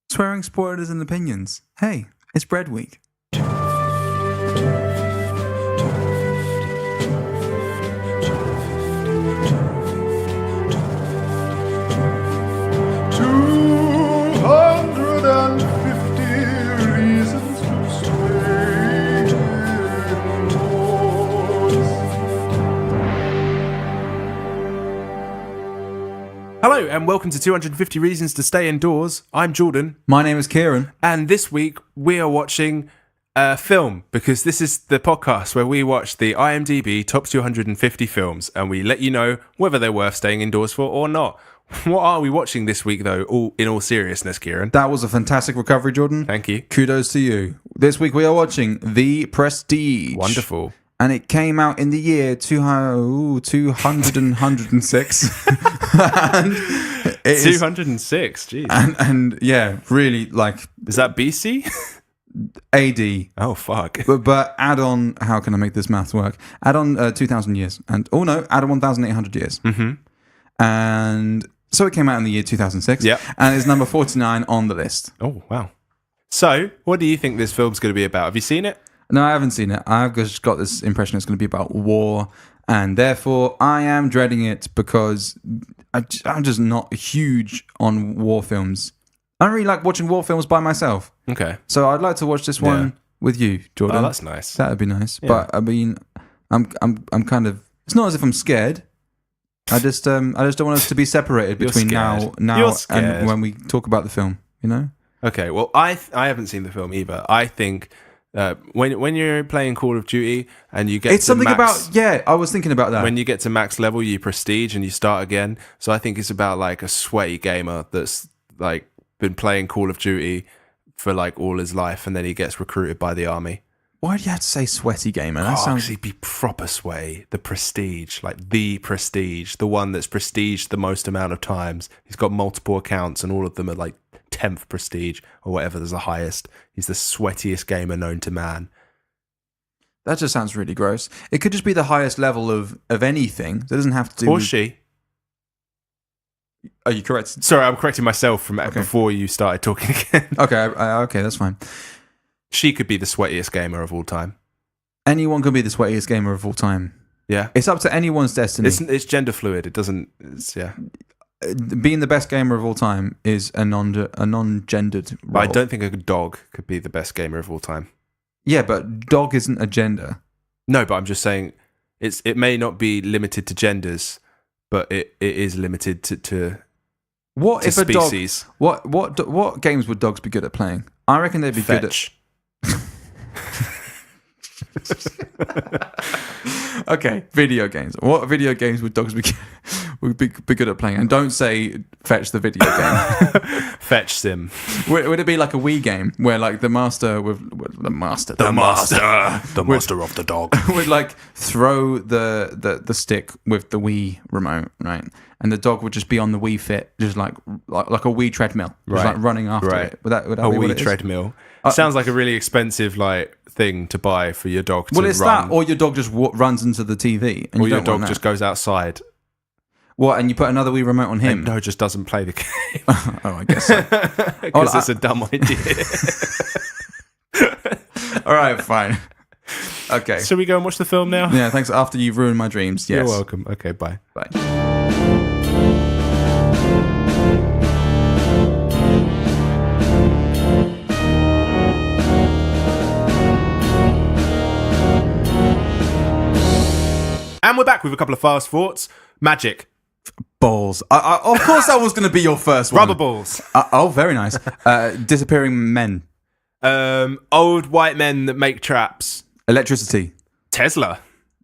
Swearing, spoilers, and opinions. Hey, it's bread week. Hello and welcome to 250 Reasons to Stay Indoors. I'm Jordan. My name is Keiran. And this week we are watching a film because this is the podcast where we watch the IMDb top 250 films and we let you know whether they're worth staying indoors for or not. What are we watching this week though, in all seriousness, Keiran? That was a fantastic recovery, Jordan. Thank you. Kudos to you. This week we are watching The Prestige. Wonderful. And it came out in the year 206. And it 206, jeez. And yeah, really, like... Is that BC? AD. Oh, fuck. But add on, how can I make this math work? Add on 2,000 years. And add on 1,800 years. Mm-hmm. And so it came out in the year 2006. Yep. And it's number 49 on the list. Oh, wow. So, what do you think this film's going to be about? Have you seen it? No, I haven't seen it. I've just got this impression it's going to be about war, and therefore I am dreading it because I'm just not huge on war films. I don't really like watching war films by myself. Okay. So I'd like to watch this one with you, Jordan. Oh, that's nice. That would be nice. Yeah. But I mean, I'm kind of. It's not as if I'm scared. I just don't want us to be separated between now and when we talk about the film. You know. Okay. Well, I haven't seen the film either. I think. When you're playing Call of Duty and you get it's to something max, about I was thinking about that. When you get to max level, you prestige and you start again. So I think it's about like a sweaty gamer that's like been playing Call of Duty for like all his life, and then he gets recruited by the army. Why do you have to say sweaty gamer? That sounds... he'd be proper sweaty. The prestige, like the prestige, the one that's prestiged the most amount of times. He's got multiple accounts, and all of them are like 10th prestige or whatever. There's the highest. He's the sweatiest gamer known to man. That just sounds really gross. It could just be the highest level of anything. It doesn't have to do. Or with... she. Are you correct? Sorry, I'm correcting myself from before you started talking again. Okay, that's fine. She could be the sweatiest gamer of all time. Anyone can be the sweatiest gamer of all time. Yeah, it's up to anyone's destiny. It's gender fluid. It doesn't. Being the best gamer of all time is a non-gendered role. But I don't think a dog could be the best gamer of all time. Yeah, but dog isn't a gender. No, but I'm just saying it may not be limited to genders, but it is limited to what to if species. A dog? What games would dogs be good at playing? I reckon they'd be good at. Okay, video games. What video games would dogs be good at playing? And don't say fetch the video game. Fetch sim. Would it be like a Wii game where like the master of the dog would like throw the stick with the Wii remote, right? And the dog would just be on the Wii Fit, just like a Wii treadmill, just like running after it. Would that a be Wii what it treadmill? Sounds like a really expensive thing to buy for your dog to run. Well, it's that, or your dog just runs into the TV, and or your dog just goes outside. What? And you put another Wii remote on him? No, just doesn't play the game. Oh, I guess so. Because it's a dumb idea. All right, fine. Okay. Shall we go and watch the film now? Yeah, thanks. After you've ruined my dreams, yes. You're welcome. Okay, bye. Bye. And we're back with a couple of fast thoughts. Magic. Balls. Of course that was going to be your first one. Rubber balls. Oh, very nice. Disappearing men. Old white men that make traps. Electricity. Tesla.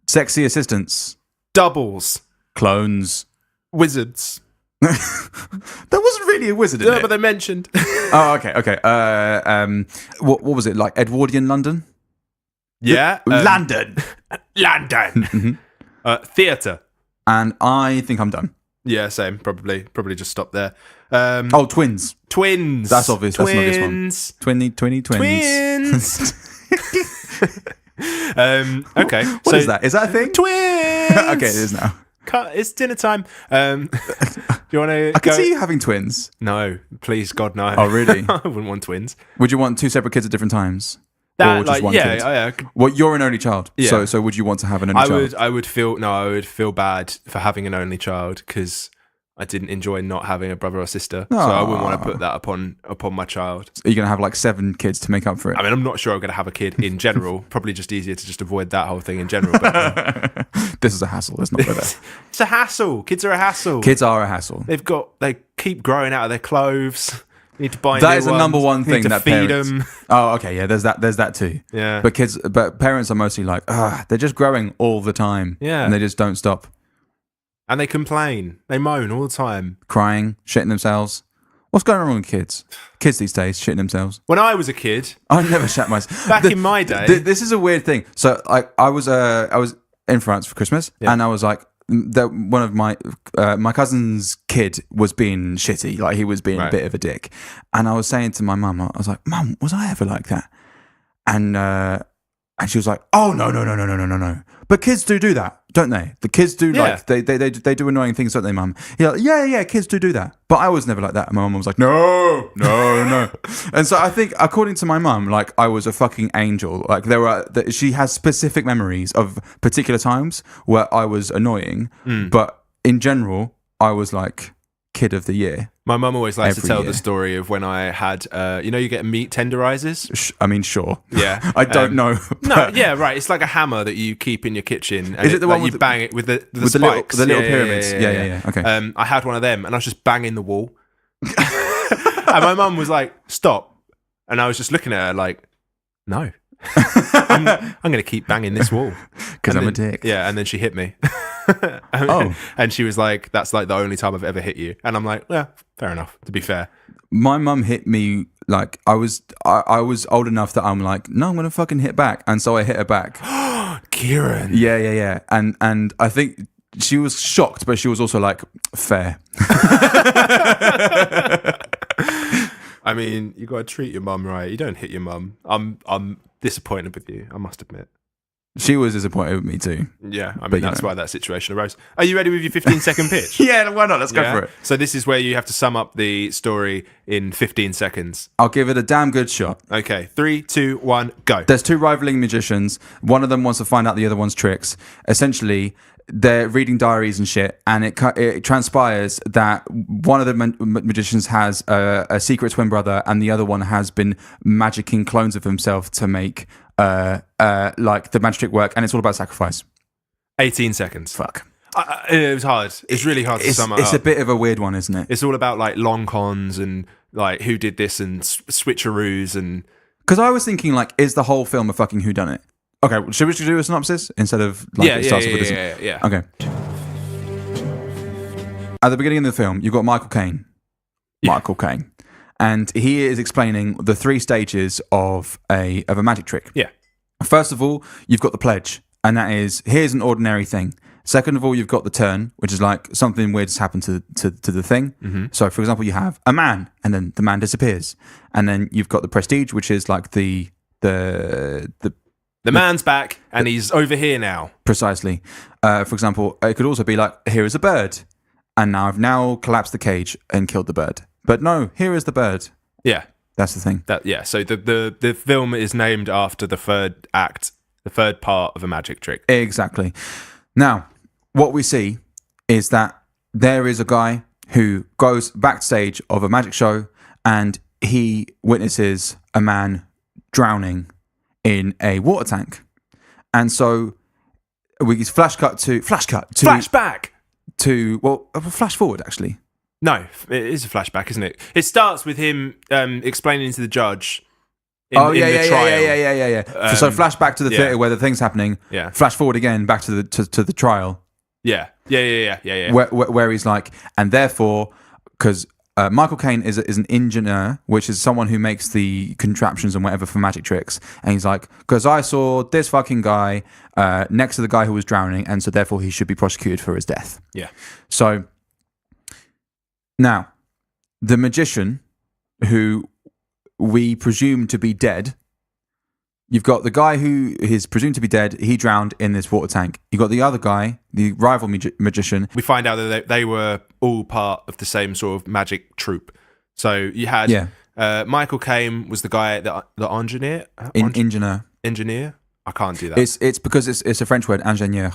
Sexy assistants. Doubles. Clones. Wizards. That wasn't really a wizard, No, but they're mentioned. Oh, okay. What was it, like Edwardian London? Yeah. London. London. Theatre. And I think I'm done. Yeah, same. Probably just stop there. Twins. Twins. That's obvious. Twins. That's an obvious one. Twins. Okay. What is that? Is that a thing? Twins. Okay, it is now. It's dinner time. Do you want to? I can see you having twins. No, please, God, no. Oh, really? I wouldn't want twins. Would you want two separate kids at different times? That, or just one kid? Yeah. Well, you're an only child. Yeah. So would you want to have an only child? I would feel bad for having an only child because I didn't enjoy not having a brother or sister. So I wouldn't want to put that upon my child. Are you going to have like 7 kids to make up for it? I mean, I'm not sure I'm going to have a kid in general. Probably just easier to just avoid that whole thing in general. But This is a hassle. Let's not go there. It's a hassle. Kids are a hassle. Kids are a hassle. They keep growing out of their clothes. You need to buy. That is the number one thing that feed parents. them. Oh, okay, yeah. There's that too. Yeah. But parents are mostly like, they're just growing all the time. Yeah. And they just don't stop And they complain. They moan all the time. crying, shitting themselves. What's going on with kids? Kids these days shitting themselves. When I was a kid, I never shat myself. back in my day, This is a weird thing. So I was in France for Christmas, and I was like, one of my cousin's kid was being shitty, like he was being a bit of a dick, and I was saying to my mum, I was like, Mum, was I ever like that? And she was like, oh no. But kids do that, don't they? The kids do like they do annoying things, don't they, Mum? Yeah, kids do that. But I was never like that. And my mum was like, no. And so I think, according to my mum, like I was a fucking angel. Like she has specific memories of particular times where I was annoying, but in general, I was like kid of the year. My mum always likes to tell year. the story of when I had, you get meat tenderizers? I mean, sure. Yeah. I don't know. No, yeah, right. It's like a hammer that you keep in your kitchen. And Is it the one you with bang it with the spikes? The little Yeah, pyramids. Yeah. Okay. I had one of them and I was just banging the wall. And my mum was like, stop. And I was just looking at her like, no. I'm going to keep banging this wall. Because I'm a dick. Yeah, and then she hit me. And she was like, that's like the only time I've ever hit you. And I'm like, yeah, fair enough, to be fair. My mum hit me like I was old enough that I'm like, no, I'm gonna fucking hit back, and so I hit her back. Keiran. Yeah. And I think she was shocked, but she was also like, fair. I mean, you gotta treat your mum right. You don't hit your mum. I'm disappointed with you, I must admit. She was disappointed with me too. Yeah, I mean, that's why that situation arose. Are you ready with your 15-second pitch? Yeah, why not? Let's go for it. So this is where you have to sum up the story in 15 seconds. I'll give it a damn good shot. Okay, 3, 2, 1, go. There's 2 rivaling magicians. One of them wants to find out the other one's tricks. Essentially, they're reading diaries and shit, and it transpires that one of the magicians has a secret twin brother, and the other one has been magicking clones of himself to make like the magic trick work, and it's all about sacrifice. 18 seconds. Fuck. It was hard. It's really hard to sum it up. It's a bit of a weird one, isn't it? It's all about like long cons and like who did this and switcheroos and. Because I was thinking, like, is the whole film a fucking whodunit? Okay, should we do a synopsis instead of like it starts with yeah. Okay. At the beginning of the film, you've got Michael Caine. Michael Caine. And he is explaining the 3 stages of a magic trick. Yeah. First of all, you've got the pledge, and that is, here's an ordinary thing. Second of all, you've got the turn, which is like something weird has happened to the thing. Mm-hmm. So, for example, you have a man, and then the man disappears. And then you've got the prestige, which is like the man's back, and he's over here now. Precisely. For example, it could also be like, here is a bird, and now I've collapsed the cage and killed the bird. But no, here is the bird. Yeah. That's the thing. So the film is named after the third act, the third part of a magic trick. Exactly. Now, what we see is that there is a guy who goes backstage of a magic show, and he witnesses a man drowning in a water tank. And so we flashback to flash forward actually. No, it is a flashback, isn't it? It starts with him explaining to the judge in the trial. Yeah. So flashback to the theater where the thing's happening. Yeah. Flash forward again back to the trial. Yeah. Where he's like, and therefore, because Michael Caine is an engineer, which is someone who makes the contraptions and whatever for magic tricks. And he's like, because I saw this fucking guy next to the guy who was drowning, and so therefore he should be prosecuted for his death. Yeah. So now, the magician, who we presume to be dead, You've got the guy who is presumed to be dead. He drowned in this water tank. You got the other guy, the rival magician. We find out that they were all part of the same sort of magic troupe. So you had Michael Caine was the guy, the engineer. Engineer. I can't do that. It's because it's a French word, ingénieur,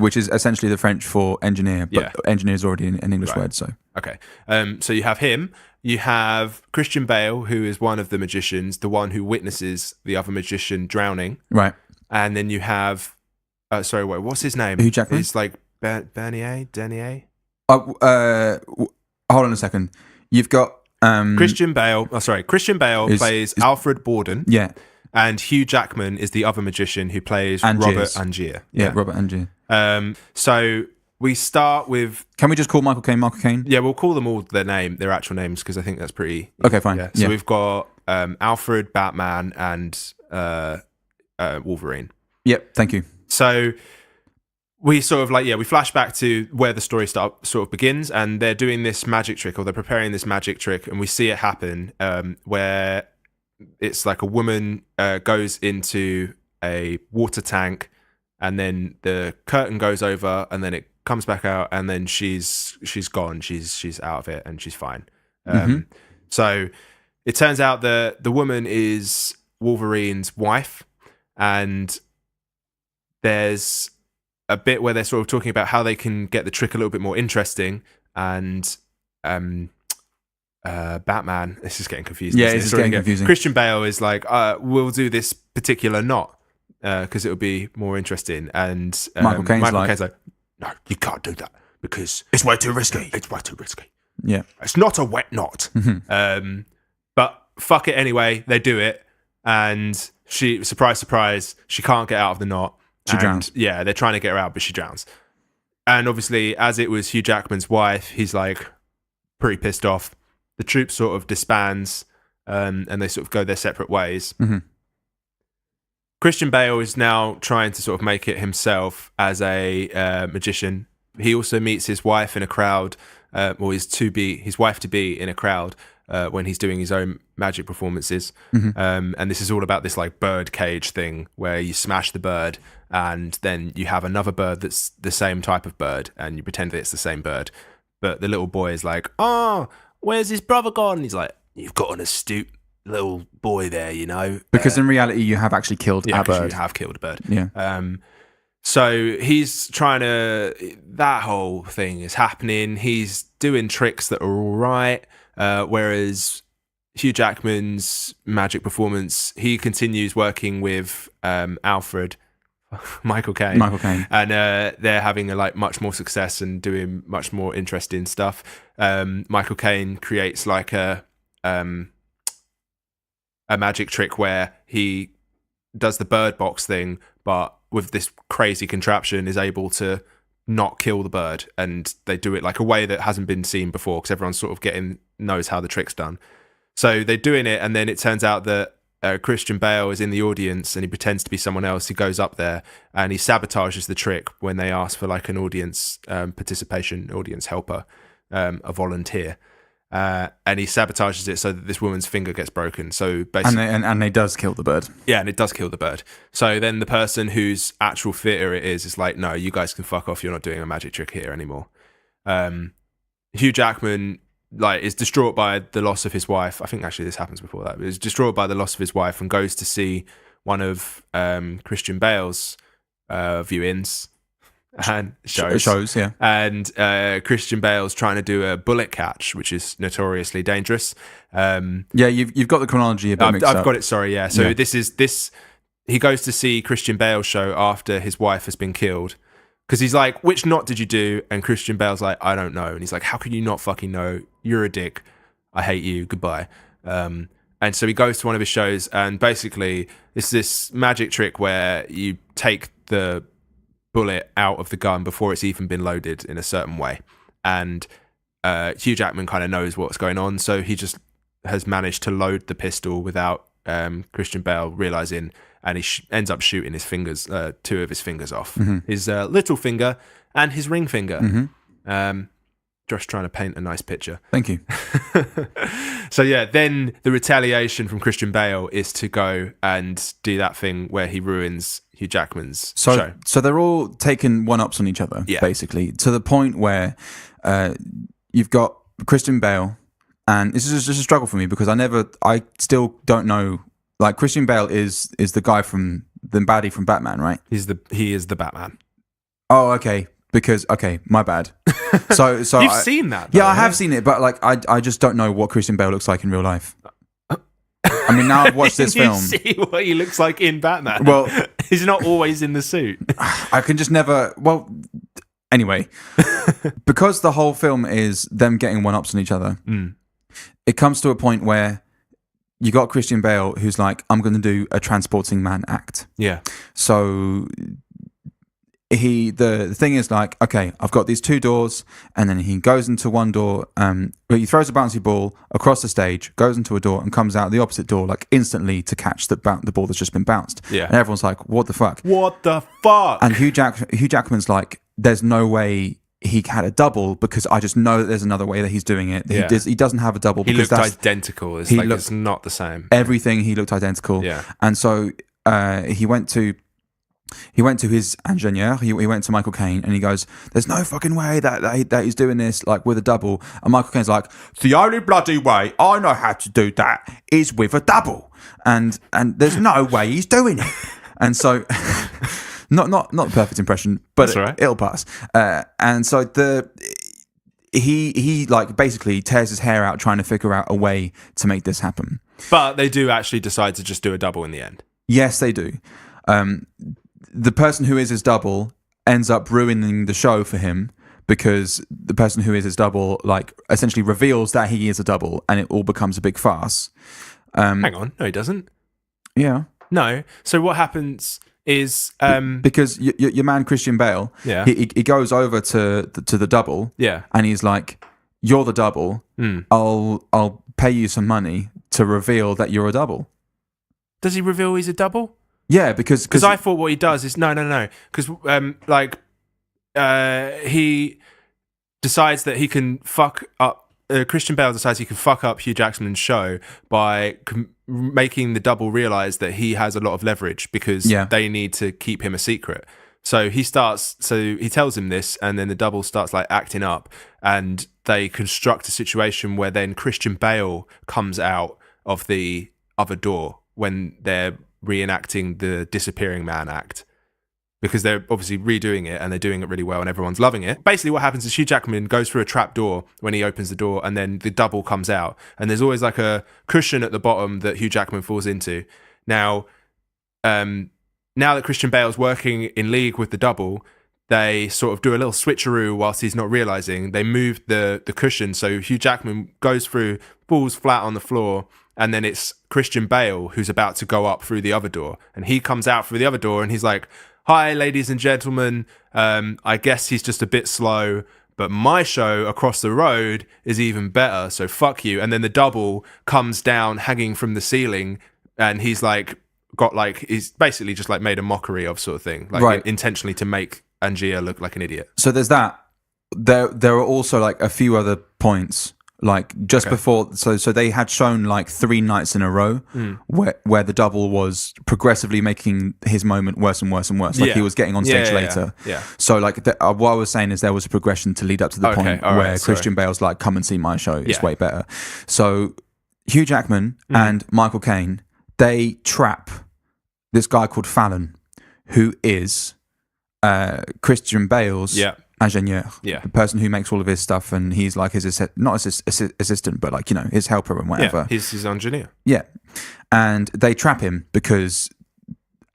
which is essentially the French for engineer, but engineer is already an English word. So okay, so you have him. You have Christian Bale, who is one of the magicians, the one who witnesses the other magician drowning. Right. And then you have, what's his name? Hugh Jackman. It's like Denier. Hold on a second. You've got Christian Bale. Christian Bale plays Alfred Borden. Yeah. And Hugh Jackman is the other magician who plays Robert Angier. Yeah, Robert Angier. So we start with... Can we just call Michael Caine? Yeah, we'll call them all their actual names, because I think that's pretty... Okay, fine. Yeah. So we've got Alfred, Batman, and Wolverine. Yep, thank you. So we sort of we flash back to where the story sort of begins, and they're doing this magic trick, or they're preparing this magic trick, and we see it happen where... It's like a woman goes into a water tank, and then the curtain goes over, and then it comes back out, and then she's gone. She's out of it, and she's fine. So it turns out that the woman is Wolverine's wife, and there's a bit where they're sort of talking about how they can get the trick a little bit more interesting, and Batman, this is getting confusing. Yeah, it's getting confusing. Christian Bale is like, we'll do this particular knot because it'll be more interesting. And Michael Caine's like, no, you can't do that because it's way too risky. Yeah, it's not a wet knot. But fuck it anyway. They do it, and she, surprise, she can't get out of the knot. She drowns. Yeah, they're trying to get her out, but she drowns. And obviously, as it was Hugh Jackman's wife, he's like pretty pissed off. The troupe sort of disbands, and they sort of go their separate ways. Christian Bale is now trying to sort of make it himself as a magician. He also meets his wife in a crowd, or his wife to be in a crowd when he's doing his own magic performances. And this is all about this like bird cage thing where you smash the bird, and then you have another bird that's the same type of bird, and you pretend that it's the same bird. But the little boy is like, oh, where's his brother gone? And he's like, you've got an astute little boy there, you know. Because in reality, you have actually killed a bird. You have killed a bird. Yeah. So he's trying to... That whole thing is happening. He's doing tricks that are all right. Whereas Hugh Jackman's magic performance, he continues working with Alfred... Michael Caine, and they're having much more success and doing much more interesting stuff. Michael Caine creates like a magic trick where he does the bird box thing, but with this crazy contraption is able to not kill the bird, and they do it like a way that hasn't been seen before because everyone's sort of knows how the trick's done. So they're doing it, and then it turns out that Christian Bale is in the audience and he pretends to be someone else. He goes up there and he sabotages the trick when they ask for like an audience participation, audience helper, a volunteer. And he sabotages it so that this woman's finger gets broken. So basically, and it does kill the bird. Yeah, and it does kill the bird. So then the person whose actual theatre it is like, no, you guys can fuck off. You're not doing a magic trick here anymore. Hugh Jackman is distraught by the loss of his wife. I think actually this happens before that. But he's distraught by the loss of his wife and goes to see one of Christian Bale's viewings and shows. Yeah. And Christian Bale's trying to do a bullet catch, which is notoriously dangerous. Yeah, you've got the chronology a bit mixed up. I've got it. Sorry. Yeah. So this. He goes to see Christian Bale's show after his wife has been killed. Because he's like, which knot did you do? And Christian Bale's like, I don't know. And he's like, how can you not fucking know? You're a dick. I hate you. Goodbye. And so he goes to one of his shows, and basically it's this magic trick where you take the bullet out of the gun before it's even been loaded in a certain way. And Hugh Jackman kind of knows what's going on, so he just has managed to load the pistol without Christian Bale realizing, and he ends up shooting his fingers, two of his fingers off, his little finger and his ring finger. Do you Just trying to paint a nice picture. Thank you. So yeah, then the retaliation from Christian Bale is to go and do that thing where he ruins Hugh Jackman's show. So they're all taking one-ups on each other, basically, to the point where you've got Christian Bale, and this is just a struggle for me because I still don't know. Like, Christian Bale is the guy from the baddie from Batman, right? He is the Batman. Oh, okay. Because my bad. So You've seen that, though, yeah, I have seen it, but like I just don't know what Christian Bale looks like in real life. I mean, now I've watched this film. You see what he looks like in Batman. Well, he's not always in the suit. I can just never. Well, anyway, because the whole film is them getting one-ups on each other. It comes to a point where you got Christian Bale who's like, I'm going to do a transporting man act. Yeah. So the thing is like, okay, I've got these two doors, and then he goes into one door, he throws a bouncy ball across the stage, goes into a door, and comes out the opposite door like instantly to catch the ball that's just been bounced. Yeah. And everyone's like, what the fuck? What the fuck? And Hugh Jackman's like, there's no way he had a double because I just know that there's another way that he's doing it. Yeah. He doesn't have a double because he looked identical. It's not the same. Everything, he looked identical. Yeah. And so he went to his ingénieur, he went to Michael Caine, and he goes, there's no fucking way that he's doing this like with a double. And Michael Caine's like, the only bloody way I know how to do that is with a double. And there's no way he's doing it. And so not the perfect impression, but it'll pass. And so he like basically tears his hair out trying to figure out a way to make this happen. But they do actually decide to just do a double in the end. Yes, they do. The person who is his double ends up ruining the show for him because the person who is his double like essentially reveals that he is a double, and it all becomes a big farce. Hang on, no, he doesn't. Yeah, no. So what happens is because your man Christian Bale, he goes over to the double, and he's like, "You're the double. I'll pay you some money to reveal that you're a double." Does he reveal he's a double? Yeah, because I thought what he does is no, because he decides that he can fuck up. Christian Bale decides he can fuck up Hugh Jackman's show by making the double realize that he has a lot of leverage because they need to keep him a secret. So he tells him this, and then the double starts like acting up, and they construct a situation where then Christian Bale comes out of the other door when they're reenacting the disappearing man act, because they're obviously redoing it and they're doing it really well and everyone's loving it. Basically what happens is Hugh Jackman goes through a trap door when he opens the door, and then the double comes out, and there's always like a cushion at the bottom that Hugh Jackman falls into. Now that Christian Bale's working in league with the double, they sort of do a little switcheroo whilst he's not realizing. They move the cushion, so Hugh Jackman goes through, falls flat on the floor, and then it's Christian Bale who's about to go up through the other door, and he comes out through the other door, and he's like, "Hi, ladies and gentlemen. I guess he's just a bit slow, but my show across the road is even better, so fuck you." And then the double comes down hanging from the ceiling, and he's like he's basically just like made a mockery of, sort of thing, like intentionally to make Angier look like an idiot. So there's that. There are also like a few other points. Like just before, so they had shown like 3 nights in a row where the double was progressively making his moment worse and worse and worse. Like he was getting on stage later. Yeah. So like what I was saying is there was a progression to lead up to the point where Christian Bale's like, "Come and see my show. It's way better." So Hugh Jackman and Michael Caine, they trap this guy called Fallon, who is Christian Bale's ingénieur, the person who makes all of his stuff, and he's like his not his assistant, but like, you know, his helper and whatever. He's his ingénieur. Yeah, and they trap him because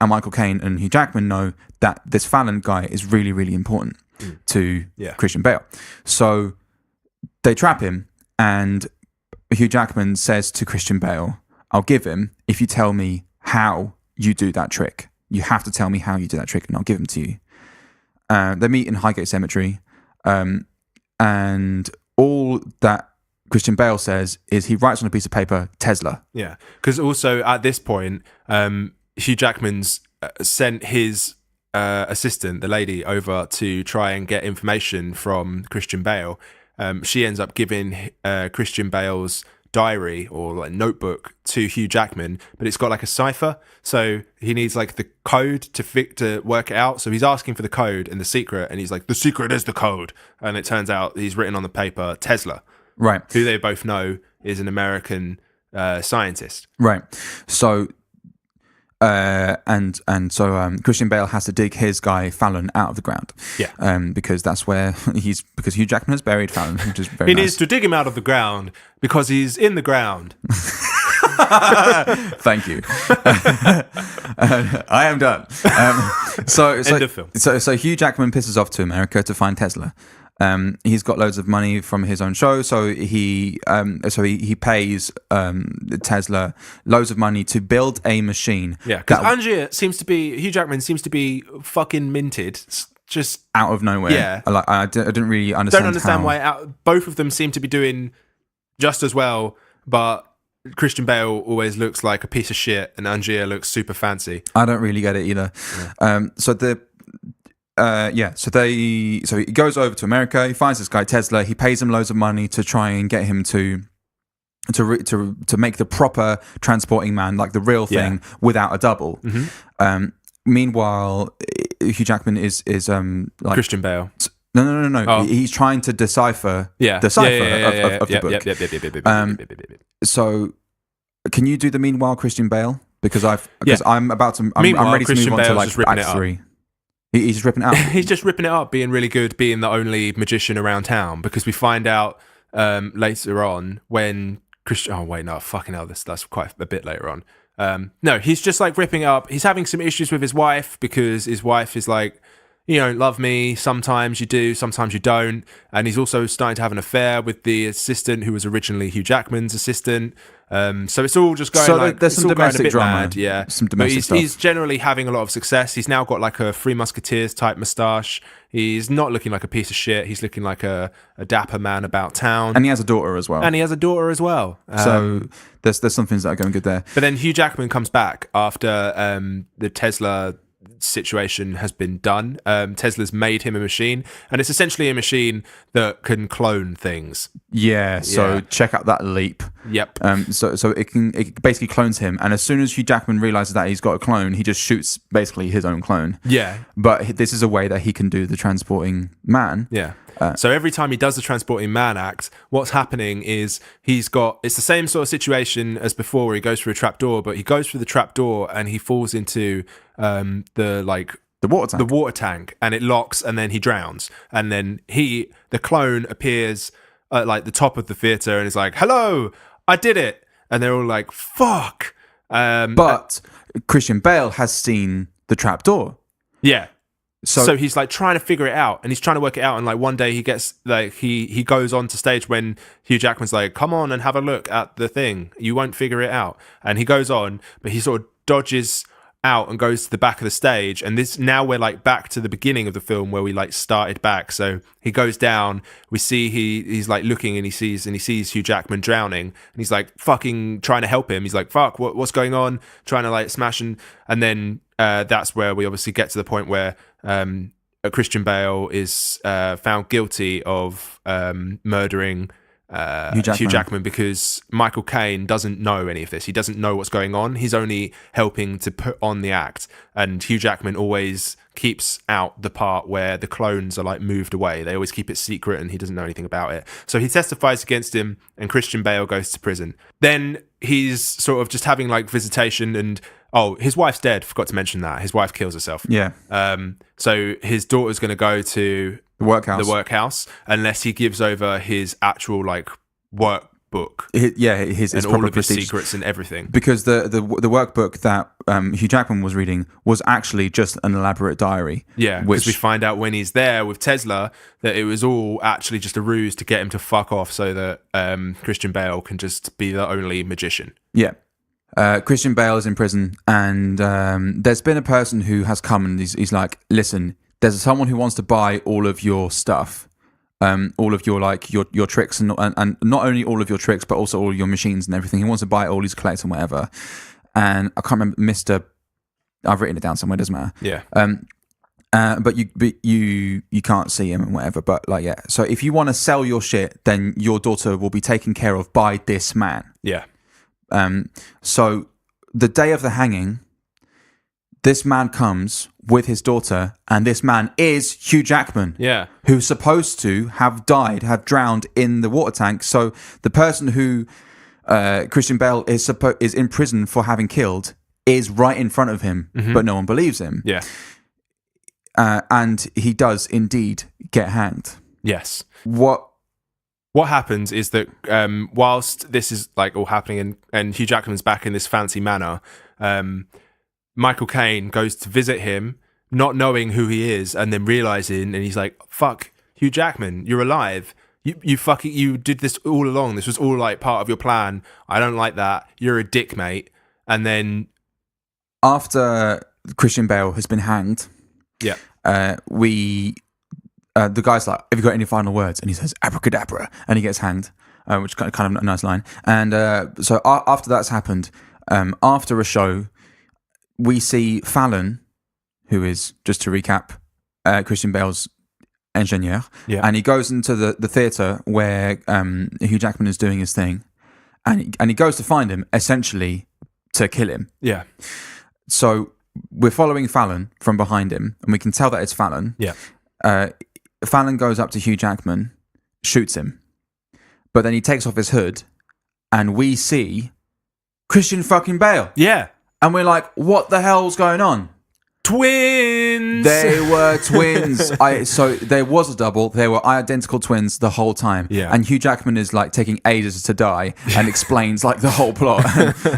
Michael Caine and Hugh Jackman know that this Fallon guy is really, really important to Christian Bale. So they trap him, and Hugh Jackman says to Christian Bale, "I'll give him if you tell me how you do that trick. You have to tell me how you do that trick, and I'll give him to you." They meet in Highgate Cemetery, and all that Christian Bale says is he writes on a piece of paper, "Tesla." Yeah, because also at this point, Hugh Jackman's sent his assistant, the lady, over to try and get information from Christian Bale, she ends up giving Christian Bale's diary or like notebook to Hugh Jackman, but it's got like a cipher, so he needs like the code to work it out. So he's asking for the code and the secret, and he's like, the secret is the code, and it turns out he's written on the paper Tesla, right, who they both know is an American scientist, right. So so Christian Bale has to dig his guy Fallon out of the ground, because that's where because Hugh Jackman has buried Fallon, which is very nice. Needs to dig him out of the ground because he's in the ground. Thank you. I am done. End of film. So Hugh Jackman pisses off to America to find Tesla. He's got loads of money from his own show, so he pays Tesla loads of money to build a machine. Yeah, because Hugh Jackman seems to be fucking minted, just out of nowhere. Yeah, I didn't really understand. Don't understand why both of them seem to be doing just as well, but Christian Bale always looks like a piece of shit, and Angier looks super fancy. I don't really get it either. Yeah. So he goes over to America. He finds this guy Tesla. He pays him loads of money to try and get him to make the proper transporting man, like the real thing, without a double. Mm-hmm. Meanwhile, Hugh Jackman is like Christian Bale. No. Oh. He's trying to decipher the cipher of the book. So, can you do the meanwhile Christian Bale? Because I'm ready to move on to like Act 3. He's just ripping it up. He's just ripping it up, being really good, being the only magician around town. Because we find out later on when Christian. Oh wait, no, fucking hell, that's quite a bit later on. No, he's just like ripping it up. He's having some issues with his wife because his wife is like, you don't love me. Sometimes you do, sometimes you don't. And he's also starting to have an affair with the assistant who was originally Hugh Jackman's assistant. So it's all just going there's some domestic drama. Mad, yeah. Some domestic stuff. He's generally having a lot of success. He's now got like a Three Musketeers type moustache. He's not looking like a piece of shit. He's looking like a dapper man about town. And he has a daughter as well. So there's some things that are going good there. But then Hugh Jackman comes back after the Tesla situation has been done. Tesla's made him a machine, and it's essentially a machine that can clone things. So check out that leap. Yep. So it basically clones him, and as soon as Hugh Jackman realizes that he's got a clone, he just shoots basically his own clone. Yeah. But this is a way that he can do the transporting man. Yeah. So every time he does the transporting man act, what's happening is it's the same sort of situation as before where he goes through a trapdoor, but he goes through the trapdoor and he falls into the water tank, and it locks, and then he drowns, and then the clone appears at like the top of the theater and is like, "Hello, I did it," and they're all like, "Fuck." But Christian Bale has seen the trapdoor. Yeah. So he's like trying to figure it out, and he's trying to work it out, and like one day he gets like he goes on to stage when Hugh Jackman's like, "Come on and have a look at the thing, you won't figure it out," and he goes on, but he sort of dodges out and goes to the back of the stage, and now we're like back to the beginning of the film where we like started back. So he goes down, we see he's like looking, and he sees Hugh Jackman drowning, and he's like fucking trying to help him. He's like, "Fuck, what's going on?" Trying to like smash, and then that's where we obviously get to the point where Christian Bale is found guilty of murdering Hugh Jackman, because Michael Caine doesn't know any of this. He doesn't know what's going on. He's only helping to put on the act, and Hugh Jackman always keeps out the part where the clones are like moved away. They always keep it secret, and he doesn't know anything about it. So he testifies against him, and Christian Bale goes to prison. Then he's sort of just having like visitation, and his wife's dead. Forgot to mention that. His wife kills herself. Yeah. So his daughter's going to go to the workhouse unless he gives over his actual like workbook. His and all of his secrets and everything. Because the workbook that Hugh Jackman was reading was actually just an elaborate diary. Yeah, because we find out when he's there with Tesla that it was all actually just a ruse to get him to fuck off so that Christian Bale can just be the only magician. Yeah. Christian Bale is in prison, and there's been a person who has come, and he's like, "Listen, there's someone who wants to buy all of your stuff, all of your like your tricks, and not only all of your tricks, but also all of your machines and everything. He wants to buy all these collects and whatever." And I can't remember I've written it down somewhere. Doesn't matter. Yeah. But you can't see him and whatever. But like, yeah. So if you want to sell your shit, then your daughter will be taken care of by this man. Yeah. So the day of the hanging, this man comes with his daughter, and this man is Hugh Jackman. Yeah. Who's supposed to have drowned in the water tank. So the person who Christian Bale is in prison for having killed is right in front of him, but no one believes him. Yeah. And he does indeed get hanged. Yes. What happens is that whilst this is like all happening and Hugh Jackman's back in this fancy manor, Michael Caine goes to visit him, not knowing who he is, and then realizing, and he's like, "Fuck, Hugh Jackman, you're alive. You did this all along. This was all like part of your plan. I don't like that. You're a dick, mate." And then after Christian Bale has been hanged, yeah, the guy's like, "Have you got any final words?" And he says, "Abracadabra," and he gets hanged, which is kind of a nice line. And so after that's happened, after a show, we see Fallon, who is, just to recap, Christian Bale's engineer, and he goes into the theatre where Hugh Jackman is doing his thing, and he goes to find him, essentially to kill him. Yeah. So we're following Fallon from behind him, and we can tell that it's Fallon. Yeah. Fallon goes up to Hugh Jackman, shoots him, but then he takes off his hood, and we see Christian fucking Bale. Yeah. And we're like, what the hell's going on? Twins! They were twins. So there was a double. They were identical twins the whole time. Yeah. And Hugh Jackman is like taking ages to die and explains like the whole plot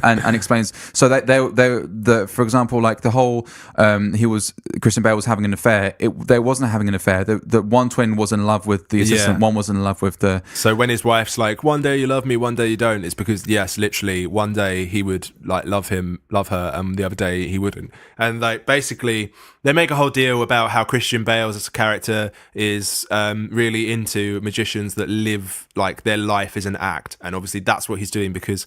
and explains. So that they for example, like the whole Christian Bale was having an affair. They wasn't having an affair. The one twin was in love with the assistant. Yeah. One was in love with the. So when his wife's like, one day you love me, one day you don't, it's because yes, literally one day he would like love her, and the other day he wouldn't. And like basically they make a whole deal about how Christian Bale as a character is really into magicians that live like their life is an act, and obviously that's what he's doing because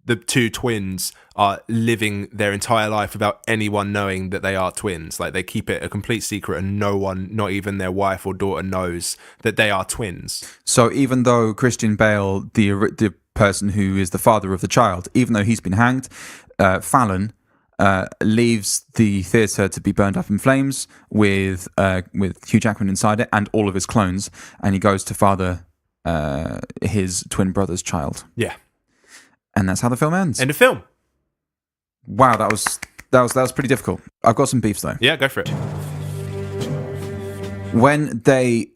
the two twins are living their entire life without anyone knowing that they are twins. Like they keep it a complete secret, and no one, not even their wife or daughter, knows that they are twins. So even though Christian Bale, the person who is the father of the child, even though he's been hanged, Fallon leaves the theatre to be burned up in flames with Hugh Jackman inside it and all of his clones, and he goes to father his twin brother's child. Yeah, and that's how the film ends. End of film. Wow, that was pretty difficult. I've got some beefs though. Yeah, go for it. When they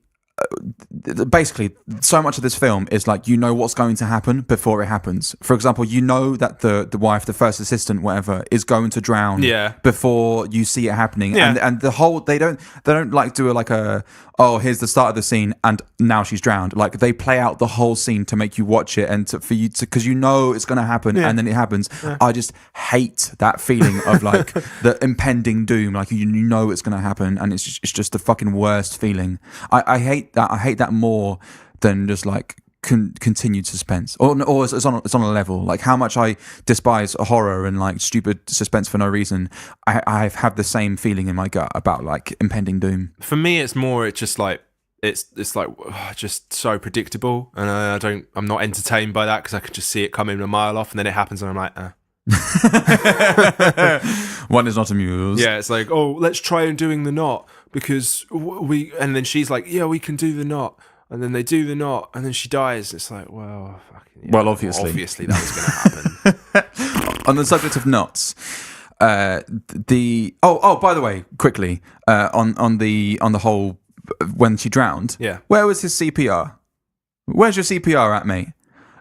basically, so much of this film is like, you know what's going to happen before it happens. For example, you know that the wife, the first assistant, whatever, is going to drown before you see it happening. Yeah. And the whole they don't like do like a, oh, here's the start of the scene and now she's drowned. Like they play out the whole scene to make you watch it and for you to, because you know it's going to happen and then it happens. I just hate that feeling of like the impending doom. Like you know it's going to happen and it's just the fucking worst feeling. I hate that. I hate that more than just like continued suspense, or it's on a level like how much I despise horror and like stupid suspense for no reason. I've had the same feeling in my gut about like impending doom. For me, it's more. It's just like it's like just so predictable, and I'm not entertained by that because I can just see it coming a mile off, and then it happens, and I'm like, One is not amused. Yeah, it's like, oh, let's try doing the knot because and then she's like, yeah, we can do the knot. And then they do the knot, and then she dies. It's like, well, fucking, yeah, well, obviously that was going to happen. On the subject of knots, by the way, quickly, on the whole, when she drowned, where was his CPR? Where's your CPR at, mate?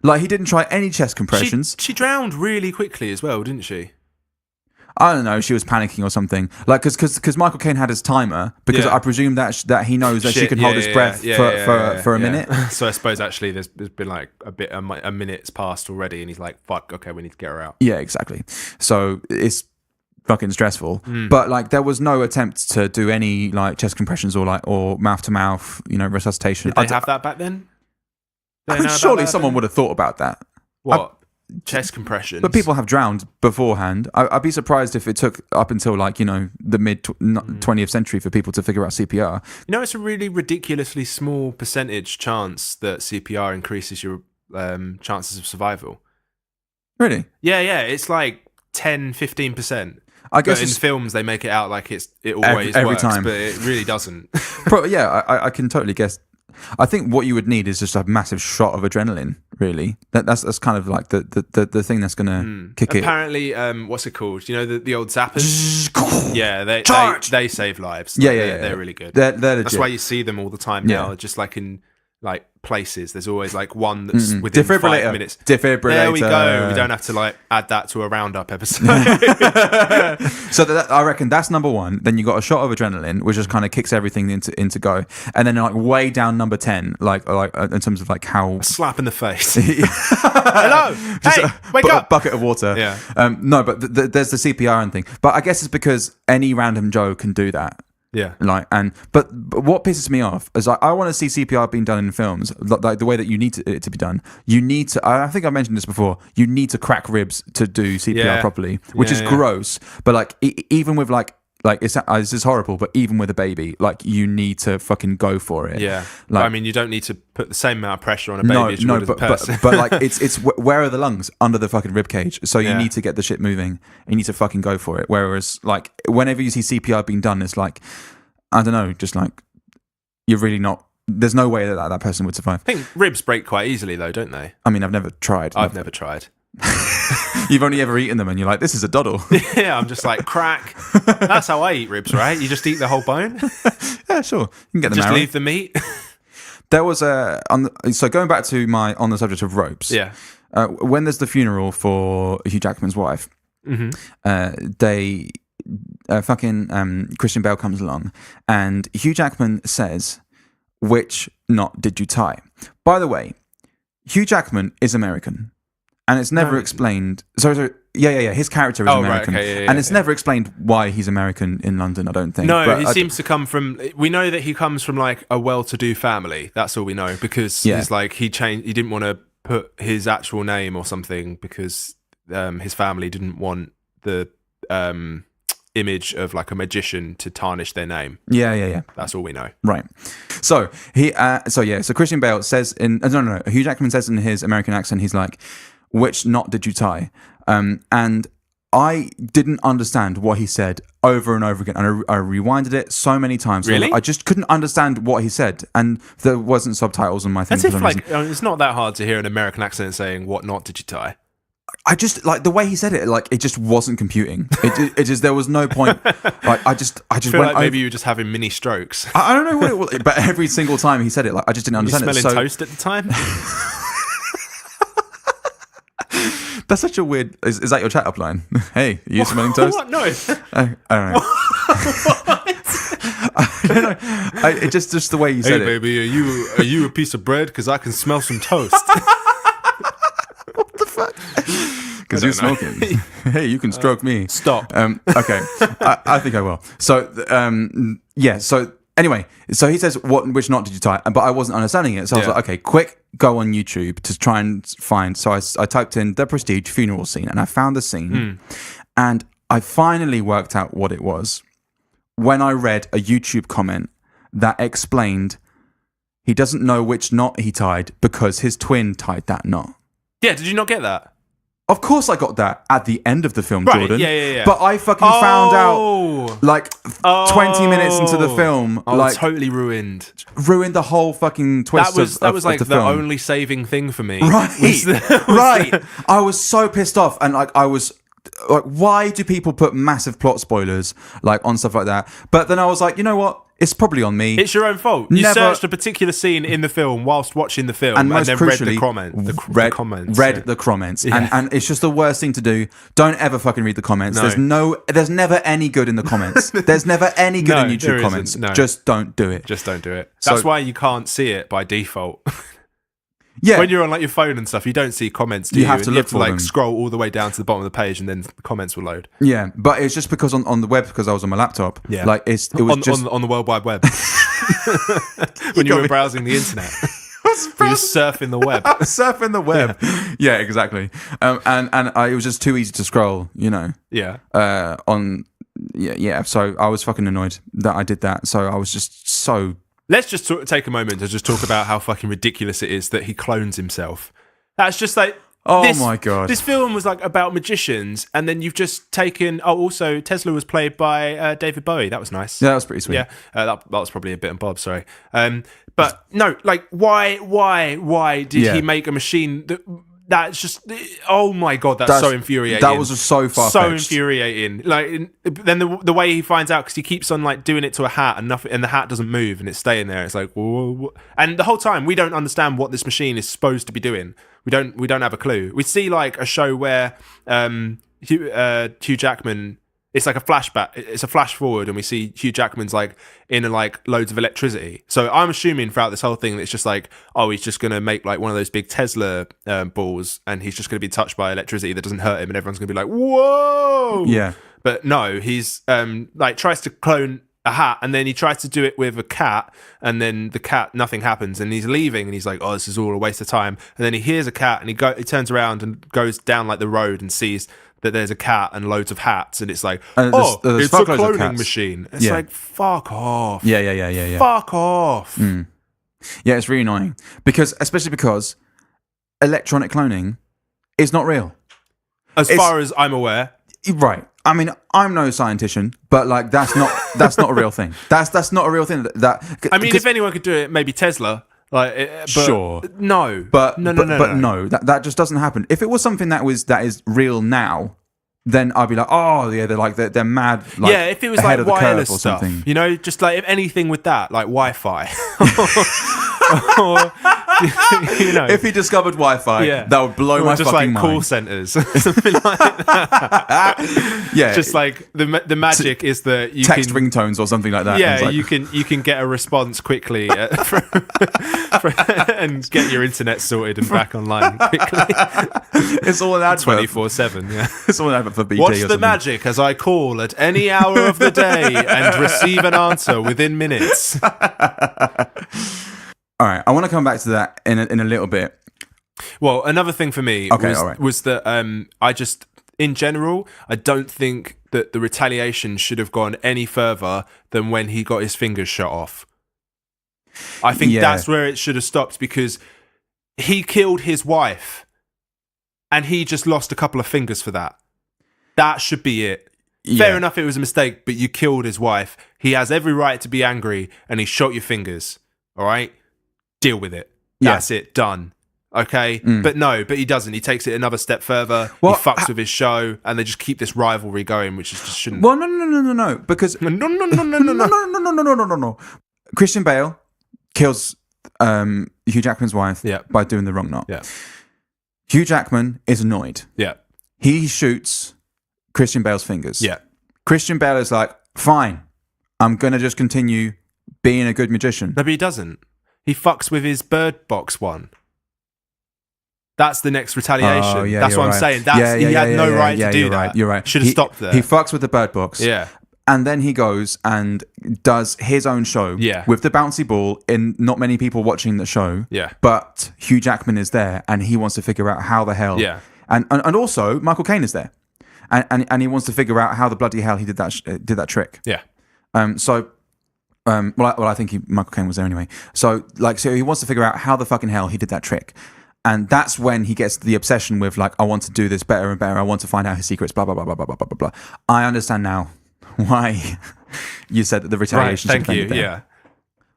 Like, he didn't try any chest compressions. She drowned really quickly as well, didn't she? I don't know. She was panicking or something. Like, because Michael Caine had his timer. Because I presume that he knows that she can hold his breath for a minute. So I suppose actually there's been like a minute's passed already, and he's like, "Fuck, okay, we need to get her out." Yeah, exactly. So it's fucking stressful. But like, there was no attempt to do any like chest compressions or mouth to mouth, resuscitation. Did they have that back then? Surely someone would have thought about that. What? chest compressions. But people have drowned beforehand. I'd be surprised if it took up until like, the mid 20th century for people to figure out CPR. It's a really ridiculously small percentage chance that CPR increases your chances of survival. Really? Yeah. It's like 10-15%. I guess in films they make it out like it always every works, time. but it really doesn't. I can totally guess. I think what you would need is just a massive shot of adrenaline. Really, that's kind of like the thing that's gonna kick it. Apparently, what's it called? The old zappers. Yeah, they save lives. They're really good. They're legit. That's why you see them all the time now. Just like in like places, there's always like one that's within 5 minutes. Defibrillator. There we go. We don't have to like add that to a roundup episode. So I reckon that's number one. Then you got a shot of adrenaline, which just kind of kicks everything into go. And then like way down number 10, like in terms of like how a slap in the face. Hello, just hey, wake up! Bucket of water. Yeah. No, but there's the CPR and thing. But I guess it's because any random Joe can do that. Yeah. But what pisses me off is I want to see CPR being done in films like the way that you need it to be done. You need to. I think I mentioned this before. You need to crack ribs to do CPR properly, which is gross. But like even with like this is horrible. But even with a baby, like you need to fucking go for it. Yeah. Like, you don't need to put the same amount of pressure on a baby as you would as a person. but like it's where are the lungs? Under the fucking rib cage. So you need to get the shit moving. You need to fucking go for it. Whereas like whenever you see CPR being done, it's like, I don't know, just like you're really not. There's no way that person would survive. I think ribs break quite easily though, don't they? I mean, I've never tried. I've never tried. You've only ever eaten them and you're like, this is a doddle. Yeah, I'm just like, crack. That's how I eat ribs, right? You just eat the whole bone? Yeah, sure. You can get the just marrow. leave the meat. There was so going back to on the subject of ropes. Yeah. When there's the funeral for Hugh Jackman's wife, Christian Bale comes along and Hugh Jackman says, which knot did you tie? By the way, Hugh Jackman is American. And it's never explained. So yeah. His character is American, right, okay, and it's never explained why he's American in London. I don't think. No, but he seems to come from. We know that he comes from like a well-to-do family. That's all we know because he's like he changed. He didn't want to put his actual name or something because his family didn't want the image of like a magician to tarnish their name. Yeah. That's all we know. Right. So so Christian Bale says no. Hugh Jackman says in his American accent, he's like, which knot did you tie? And I didn't understand what he said over and over again. And I rewinded it so many times. Really? I just couldn't understand what he said. And there wasn't subtitles on my thing. As if like, it's not that hard to hear an American accent saying, what knot did you tie? I just like the way he said it. Like it just wasn't computing. It just there was no point. Like I just feel went. Like maybe you were just having mini strokes. I don't know what it was, but every single time he said it, like I just didn't understand you smelling toast at the time? That's such a weird. Is that your chat up line? Hey, are you smelling toast? What? No. I don't know. I don't know. It's just the way you said it. Hey, baby, are you a piece of bread? Because I can smell some toast. What the fuck? Because you're smoking. Hey, you can stroke me. Stop. Okay, I think I will. So, yeah. So anyway, so he says, which knot did you tie? But I wasn't understanding it. So I was like, okay, quick, go on YouTube to try and find. So I typed in The Prestige funeral scene and I found the scene. And I finally worked out what it was when I read a YouTube comment that explained he doesn't know which knot he tied because his twin tied that knot. Yeah, did you not get that? Of course I got that at the end of the film, right, Jordan. Yeah. But I fucking found out like 20 minutes into the film. Like totally ruined the whole fucking twist. That was like the the film. only saving thing for me. Right. I was so pissed off and like I was like, why do people put massive plot spoilers like on stuff like that? But then I was like, you know what? It's probably on me. It's your own fault. You searched a particular scene in the film whilst watching the film and then read the comments. Read the comments. And it's just the worst thing to do. Don't ever fucking read the comments. No. There's never any good in the comments. There's never any good in YouTube comments. No. Just don't do it. Just don't do it. That's why you can't see it by default. Yeah. When you're on like your phone and stuff, you don't see comments, do you? You have to look for like them. Scroll all the way down to the bottom of the page and then the comments will load. Yeah, but it's just because on the web, because I was on my laptop. Yeah. Like it was on the World Wide Web. When you were browsing the internet. You're just surfing the web. Surfing the web. Yeah, exactly. It was just too easy to scroll, Yeah. So I was fucking annoyed that I did that. So I was just so... Let's just take a moment to just talk about how fucking ridiculous it is that he clones himself. That's just like... my God. This film was like about magicians, and then you've just taken... Oh, also, Tesla was played by David Bowie. That was nice. Yeah, that was pretty sweet. Yeah, that was probably a bit and bob, sorry. But no, like, why did he make a machine that's just... Oh my God, that's so infuriating. That was just so far-fetched. So infuriating. Like, then the way he finds out, because he keeps on like doing it to a hat and nothing, and the hat doesn't move and it's staying there. It's like, whoa. And the whole time we don't understand what this machine is supposed to be doing. We don't have a clue. We see like a show where Hugh Jackman... It's like a flashback. It's a flash forward, and we see Hugh Jackman's like in like loads of electricity. So I'm assuming throughout this whole thing that it's just like, oh, he's just gonna make like one of those big Tesla balls, and he's just gonna be touched by electricity that doesn't hurt him, and everyone's gonna be like, whoa. Yeah. But no, he's like tries to clone a hat, and then he tries to do it with a cat, and then the cat, nothing happens, and he's leaving, and he's like, oh, this is all a waste of time. And then he hears a cat, and he turns around and goes down like the road and sees that there's a cat and loads of hats, and it's like, there's it's a cloning machine. It's like, fuck off. Yeah. Fuck off. Yeah, it's really annoying especially because electronic cloning is not real. As far as I'm aware. Right. I mean, I'm no scientist, but like that's not a real thing. That's not a real thing. I mean, if anyone could do it, maybe Tesla. But sure. No. But no. That just doesn't happen. If it was something that is real now, then I'd be like, oh yeah, they're mad. Like, yeah, if it was like wireless or stuff, something. just like if anything with that, like Wi-Fi. Or, if he discovered Wi-Fi, that would blow my just fucking like mind. call centers, something like that. Yeah, just like the magic is that you text can, ringtones or something like that. Yeah, like, you can get a response quickly and get your internet sorted and back online quickly. It's all an advert 24/7. Yeah, it's all an advert for BT. Watch or the something. magic as I call at any hour of the day and receive an answer within minutes. All right, I want to come back to that in a little bit. Well, another thing for me was that I just, in general, I don't think that the retaliation should have gone any further than when he got his fingers shot off. I think that's where it should have stopped, because he killed his wife and he just lost a couple of fingers for that. That should be it. Yeah. Fair enough, it was a mistake, but you killed his wife. He has every right to be angry, and he shot your fingers. All right? Deal with it. That's it. Done. Okay? But he doesn't. He takes it another step further. Well, he fucks with his show, and they just keep this rivalry going, which is just shouldn't... Well, no. Because... No. Christian Bale kills Hugh Jackman's wife by doing the wrong knot. Yeah. Hugh Jackman is annoyed. Yeah. He shoots Christian Bale's fingers. Yeah. Christian Bale is like, fine, I'm going to just continue being a good magician. No, but he doesn't. He fucks with his Bird Box one. That's the next retaliation. Oh, yeah, that's what I'm saying. He had no right to do that. You're right. Should have stopped there. He fucks with the Bird Box. Yeah. And then he goes and does his own show with the bouncy ball, in not many people watching the show. Yeah. But Hugh Jackman is there, and he wants to figure out how the hell. Yeah. And also Michael Caine is there, and he wants to figure out how the bloody hell he did that trick. Yeah. I think Michael Caine was there anyway. So he wants to figure out how the fucking hell he did that trick. And that's when he gets the obsession with like, I want to do this better and better. I want to find out his secrets, blah, blah, blah, blah, blah, blah, blah, blah. I understand now why you said that the retaliation. Right, thank you, yeah.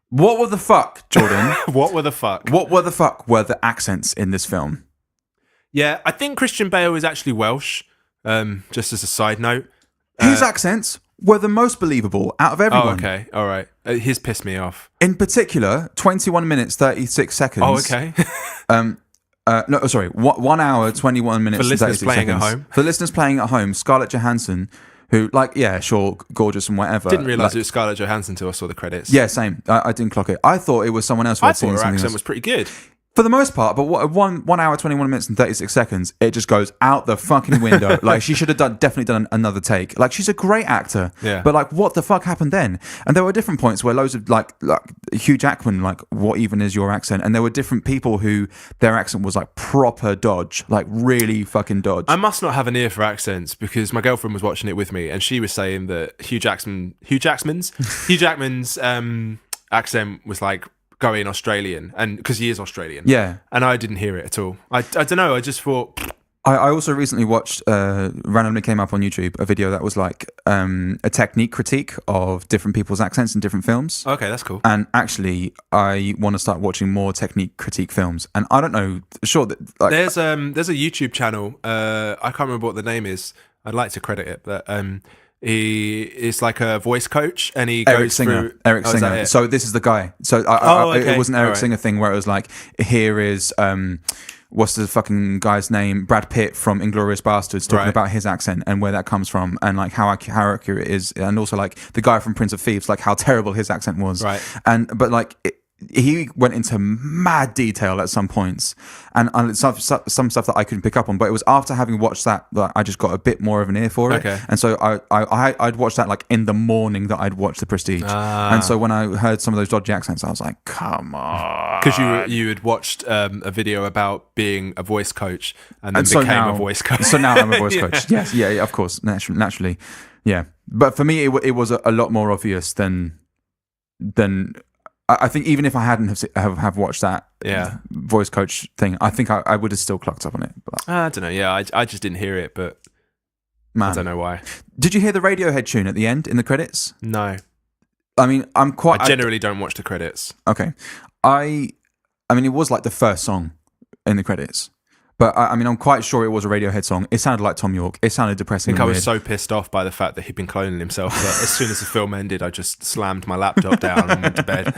What were the fuck, Jordan? What were the fuck were the accents in this film? Yeah, I think Christian Bale is actually Welsh, just as a side note. His accents were the most believable out of everyone. Oh, okay. All right. His pissed me off. In particular, 21 minutes, 36 seconds. Oh, okay. 1 hour, 21 minutes, for listeners 36 playing seconds. at home. For listeners playing at home, Scarlett Johansson, who, gorgeous and whatever. Didn't realise it was Scarlett Johansson until I saw the credits. Yeah, same. I didn't clock it. I thought it was someone else. I thought her accent was pretty good. For the most part, but what, 1 hour, 21 minutes and 36 seconds, it just goes out the fucking window. Like, she should have definitely done another take. Like, she's a great actor. Yeah. But, like, what the fuck happened then? And there were different points where loads of, like Hugh Jackman, like, what even is your accent? And there were different people who their accent was, like, proper dodge. Like, really fucking dodge. I must not have an ear for accents because my girlfriend was watching it with me and she was saying that Hugh Jackman's accent was, like, going Australian, and because he is Australian, and I didn't hear it at all. I don't know. I just thought. I also recently watched randomly came up on YouTube a video that was like a technique critique of different people's accents in different films. Okay, that's cool. And actually, I want to start watching more technique critique films. And I don't know, sure that like, there's a YouTube channel. I can't remember what the name is. I'd like to credit it, but he is like a voice coach, and he goes through Eric Singer. So this is the guy. So okay. It was an Eric Singer thing where it was like, here is what's the fucking guy's name? Brad Pitt from Inglourious Bastards talking about his accent and where that comes from, and like how accurate it is, and also like the guy from Prince of Thieves, like how terrible his accent was. Right. But like. He went into mad detail at some points, and some stuff that I couldn't pick up on. But it was after having watched that I just got a bit more of an ear for it. Okay. And so I'd watched that like in the morning that I'd watched The Prestige. And so when I heard some of those dodgy accents, I was like, "Come on!" Because you had watched a video about being a voice coach, and then became a voice coach. So now I'm a voice coach. Yes, yeah, of course, naturally, yeah. But for me, it was a lot more obvious than. I think even if I hadn't have watched that voice coach thing, I think I would have still clocked up on it. But, I don't know. Yeah, I just didn't hear it, but I don't know why. Did you hear the Radiohead tune at the end in the credits? No. I mean, I generally don't watch the credits. Okay. I mean, it was like the first song in the credits. But I mean, I'm quite sure it was a Radiohead song. It sounded like Tom York. It sounded depressing. I think I was so pissed off by the fact that he'd been cloning himself that as soon as the film ended, I just slammed my laptop down and went to bed.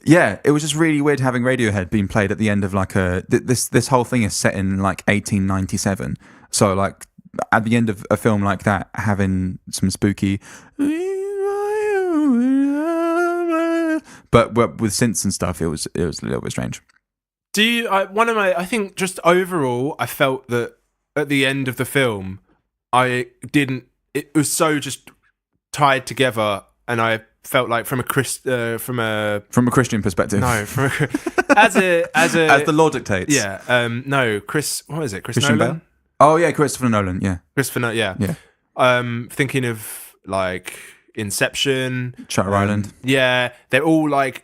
Yeah, it was just really weird having Radiohead being played at the end of like this whole thing is set in like 1897. So like at the end of a film like that, having some spooky, but with synths and stuff, it was a little bit strange. I think just overall, I felt that at the end of the film, it was so just tied together, and I felt like from a Christian perspective. No, as the law dictates. Yeah. What is it? Christian Nolan? Bale? Oh yeah, Christopher Nolan. Yeah. Christopher Nolan. Yeah. Yeah. Thinking of like Inception, Shutter Island. Yeah, they're all like.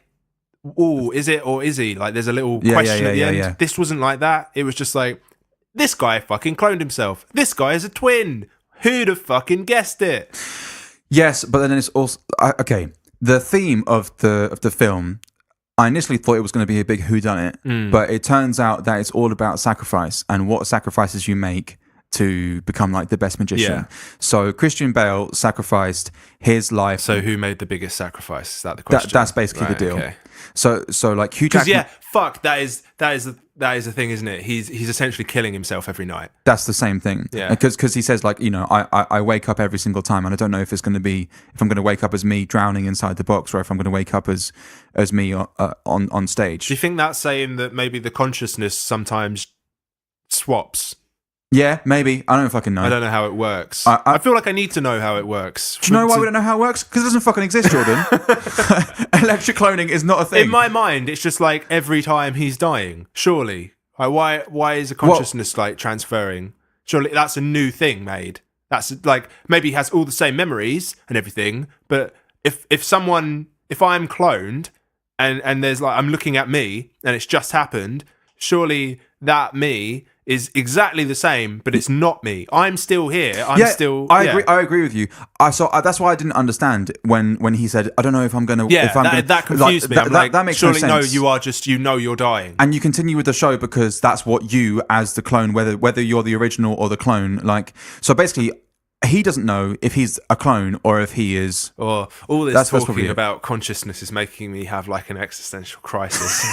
Oh, is it or is he? Like, there's a little question at the end. Yeah. This wasn't like that. It was just like, this guy fucking cloned himself. This guy is a twin. Who'd have fucking guessed it? Yes, but then it's also okay. The theme of the film, I initially thought it was going to be a big whodunit, but it turns out that it's all about sacrifice and what sacrifices you make to become like the best magician. Yeah. So Christian Bale sacrificed his life. So who made the biggest sacrifice? Is that the question? That's basically the deal. Okay. So like Hugh Jackman. That is the thing, isn't it? He's essentially killing himself every night. That's the same thing. Yeah. Because he says like, you know, I wake up every single time, and I don't know if I'm going to wake up as me drowning inside the box, or if I'm going to wake up as me on stage. Do you think that's saying that maybe the consciousness sometimes swaps? Yeah, maybe. I don't fucking know. I don't know how it works. I feel like I need to know how it works. Do you know why we don't know how it works? Because it doesn't fucking exist, Jordan. Electric cloning is not a thing. In my mind, it's just like every time he's dying. Surely. Like, why is a consciousness like transferring? Surely that's a new thing made. That's like, maybe he has all the same memories and everything, but if I'm cloned and there's like, I'm looking at me and it's just happened, surely that me is exactly the same, but it's not me. I'm still here. I agree with you. That's why I didn't understand when he said, I don't know if I'm going to... that confused me. That makes surely no sense. No, you are just, you're dying. And you continue with the show because that's what you, as the clone, whether you're the original or the clone, like... So basically, he doesn't know if he's a clone or if he is... Or all this talking about consciousness is making me have like an existential crisis.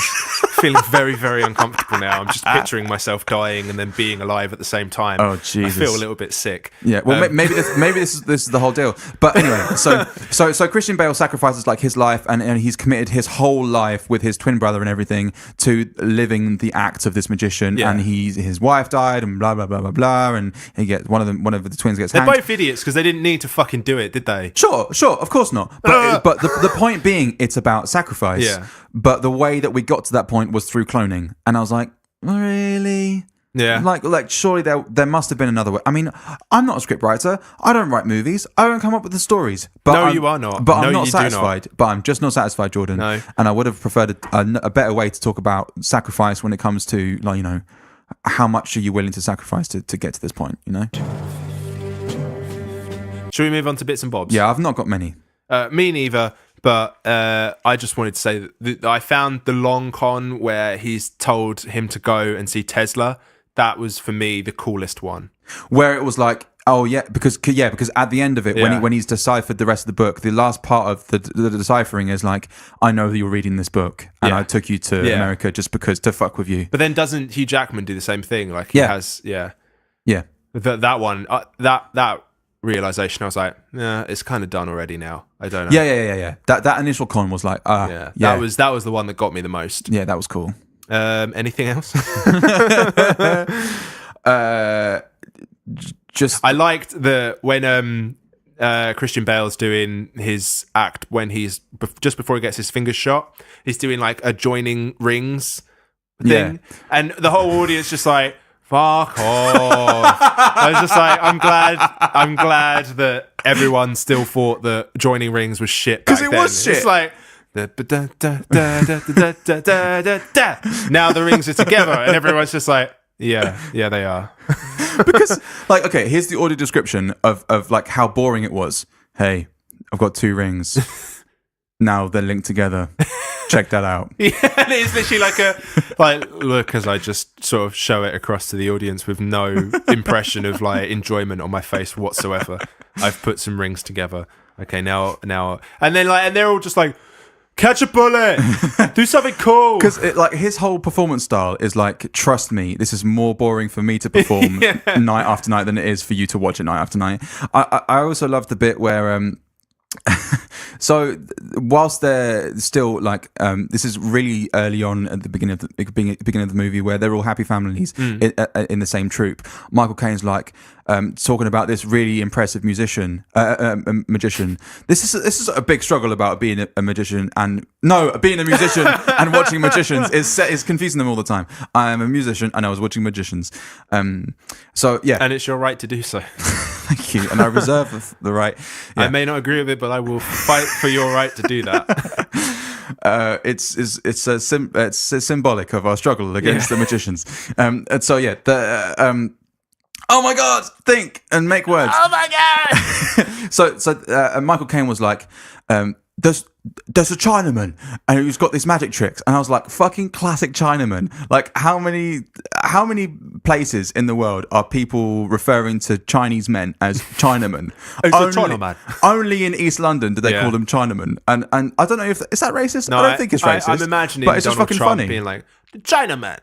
feeling very, very uncomfortable now. I'm just picturing myself dying and then being alive at the same time. Oh, Jesus. I feel a little bit sick. Yeah, well, maybe this is the whole deal. But anyway, so Christian Bale sacrifices like his life, and he's committed his whole life with his twin brother and everything to living the act of this magician. Yeah. And his wife died, and blah blah blah blah blah, and he gets one of the twins gets They're hanged. both idiots because they didn't need to fucking do it, did they? Sure, of course not. But the point being, it's about sacrifice. Yeah. But the way that we got to that point was through cloning, and I was like, really? Yeah. Like surely there must have been another way. I mean, I'm not a scriptwriter. I don't write movies. I don't come up with the stories. But No, you are not. But No, I'm not you do satisfied. But I'm just not satisfied, Jordan. No. And I would have preferred a better way to talk about sacrifice when it comes to, like, you know, how much are you willing to sacrifice to get to this point, you know? Should we move on to bits and bobs? Yeah, I've not got many. Me neither. But I just wanted to say that I found the long con where he's told him to go and see Tesla. That was, for me, the coolest one. Where it was like, oh yeah, because at the end of it, when he's deciphered the rest of the book, the last part of the deciphering is like, I know that you're reading this book, and I took you to America just because to fuck with you. But then doesn't Hugh Jackman do the same thing? Like he has, yeah. That one, that realization, I was like, yeah, it's kind of done already now. I don't know. Yeah. That initial con was like, that was the one that got me the most. Yeah, that was cool. Anything else? Just I liked when Christian Bale's doing his act when he's just before he gets his fingers shot. He's doing like a joining rings thing, and the whole audience just like, fuck off. I was just like, I'm glad that everyone still thought that joining rings was shit back then. Because it was shit. It's like, now the rings are together, and everyone's just like, yeah, they are. because, like, okay, here's the audio description of like how boring it was. Hey, I've got 2 rings. Now they're linked together. Check that out. Yeah, and it's literally look, as I just sort of show it across to the audience with no impression of like enjoyment on my face whatsoever. I've put some rings together. Okay, now, and then and they're all just like, catch a bullet, do something cool. Because like his whole performance style is like, trust me, this is more boring for me to perform night after night than it is for you to watch it night after night. I also love the bit where so whilst they're still like this is really early on at the beginning of the movie where they're all happy families in the same troupe. Michael Caine's like talking about this really impressive magician. This is a big struggle about being a magician and being a musician and watching magicians is confusing them all the time. I am a musician and I was watching magicians. So yeah, and it's your right to do so. Thank you, and I reserve the right. Yeah. I may not agree with it, but I will fight for your right to do that. It's symbolic of our struggle against the magicians. And so yeah, oh my God, think and make words. Oh my God! So Michael Caine was like, there's a Chinaman and he's got these magic tricks, and I was like, fucking classic Chinaman. Like how many places in the world are people referring to Chinese men as Chinaman? It's a Chinaman. Only in East London do they call them Chinaman, and I don't know if is that racist. No, I don't think it's racist. I'm imagining but it's Donald just fucking Trump funny. being like, the Chinaman.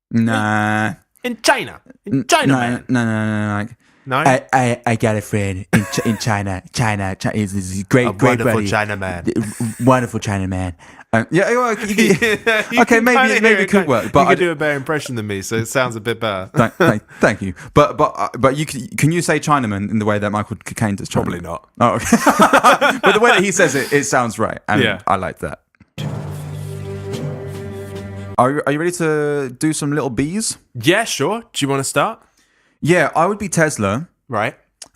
Nah. In China. Man. No. Like, No? I got a friend in China. China is great, wonderful buddy. Chinaman. Wonderful Chinaman. Okay, maybe it could work. But you could do a better impression than me, so it sounds a bit better. Thank you. But can you say Chinaman in the way that Michael Caine does? Chinaman? Probably not. Oh, okay. But the way that he says it sounds right, and I like that. Are you ready to do some little bees? Yeah, sure. Do you want to start? Yeah, I would be Tesla. Right.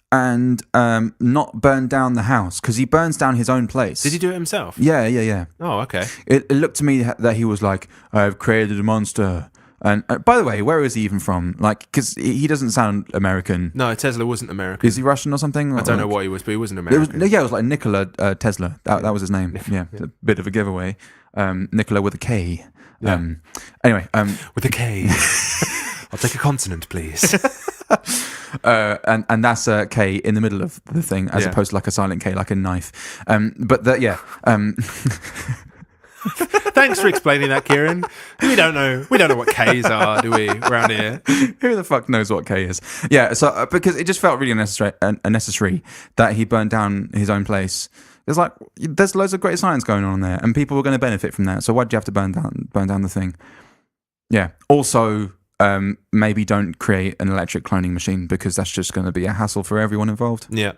And not burn down the house, because he burns down his own place. Did he do it himself? Yeah. Oh, okay. It looked to me that he was like, I've created a monster. And by the way, where is he even from? Like, because he doesn't sound American. No, Tesla wasn't American. Is he Russian or something? I don't know what he was, but he wasn't American. It was like Nikola Tesla. That was his name. Yeah, it's a bit of a giveaway. Nikola with a K. Yeah. Anyway. With a K. I'll take a consonant, please. And that's a K in the middle of the thing, as opposed to like a silent K, like a knife. Thanks for explaining that, Kieran. We don't know what K's are, do we, around here? Who the fuck knows what K is? Yeah, so because it just felt really unnecessary that he burned down his own place. It's like there's loads of great science going on there, and people were going to benefit from that. So why'd you have to burn down the thing? Yeah. Also, maybe don't create an electric cloning machine because that's just going to be a hassle for everyone involved. Yeah.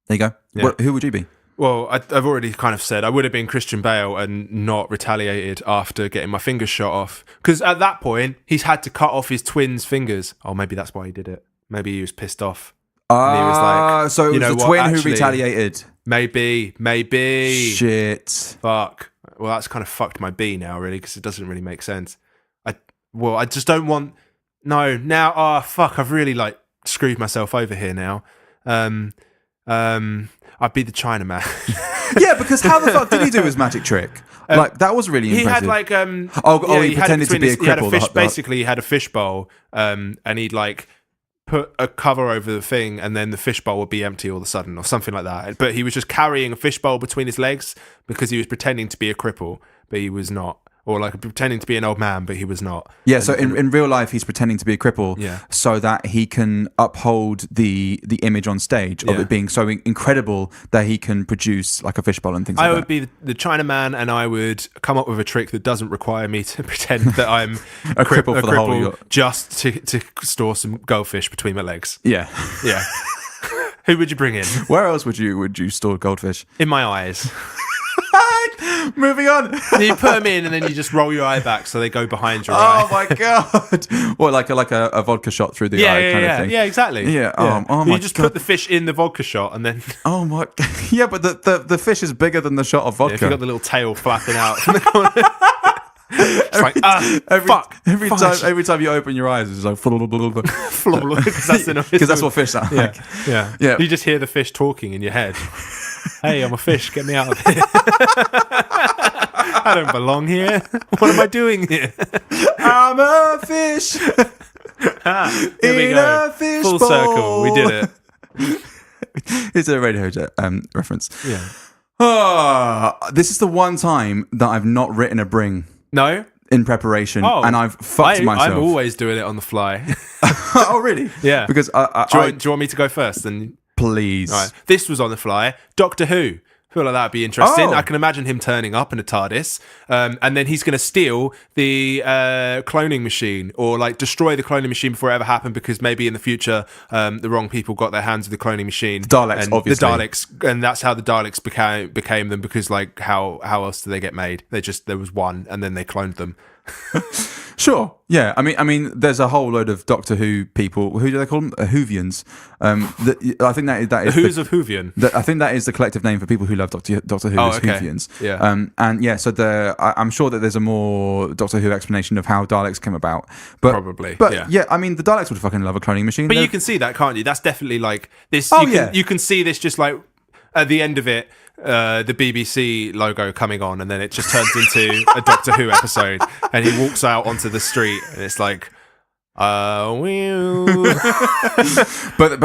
There you go. Yeah. Who would you be? Well, I've already kind of said I would have been Christian Bale and not retaliated after getting my fingers shot off. Because at that point, he's had to cut off his twins' fingers. Oh, maybe that's why he did it. Maybe he was pissed off. And he was like, so it was the twin who retaliated. Maybe. Shit. Fuck. Well, that's kind of fucked my B now, really, because it doesn't really make sense. I just don't want... No, now... Oh, fuck, I've really, screwed myself over here now. I'd be the Chinaman. Yeah, because how the fuck did he do his magic trick? That was really impressive. He had he pretended to be a cripple. Basically, he had a fishbowl, and he'd put a cover over the thing, and then the fishbowl would be empty all of a sudden, or something like that. But he was just carrying a fishbowl between his legs because he was pretending to be a cripple, but he was not. Or pretending to be an old man, but he was not. Yeah, so in real life, he's pretending to be a cripple so that he can uphold the image on stage of it being so incredible that he can produce a fishbowl and things like that. I would be the Chinaman, and I would come up with a trick that doesn't require me to pretend that I'm a cripple for the whole of your... just to store some goldfish between my legs. Yeah. Yeah. Who would you bring in? Where else would you store goldfish? In my eyes. Moving on. You put them in and then you just roll your eye back so they go behind your eye. Oh my god! What, like a vodka shot through the eye kind of thing? Yeah, exactly. Yeah. Oh my You just put the fish in the vodka shot and then... Oh my... Yeah, but the fish is bigger than the shot of vodka. Yeah, if you've got the little tail flapping out from the corner. It's fuck. Every time you open your eyes, it's like... Because that's what fish sound like. Yeah. You just hear the fish talking in your head. Hey, I'm a fish. Get me out of here. I don't belong here. What am I doing here? I'm a fish. Here we go. A fish Full bowl. circle. We did it. It's a Radiohead reference. Yeah. This is the one time that I've not written a bring. No? In preparation, and I've fucked myself. I'm always doing it on the fly. Oh, really? Yeah. Because do you want me to go first? Then please. All right. This was on the fly. Doctor Who. I feel like that'd be interesting. Oh. I can imagine him turning up in a TARDIS, and then he's going to steal the cloning machine, or destroy the cloning machine before it ever happened, because maybe in the future the wrong people got their hands on the cloning machine. The Daleks, obviously. The Daleks, and that's how the Daleks became them, because how else do they get made? There was one, and then they cloned them. Sure. Yeah. I mean, there's a whole load of Doctor Who people. Who do they call them? Whovians. I think that is Who's of Whovian. I think that is the collective name for people who love Doctor Who. Is Whovians. Yeah. And yeah. So I'm sure that there's a more Doctor Who explanation of how Daleks came about. But probably. But yeah. I mean, the Daleks would fucking love a cloning machine. But you can see that, can't you? That's definitely this. Oh, You can see this just at the end of it. The BBC logo coming on, and then it just turns into a Doctor Who episode, and he walks out onto the street, and it's like, but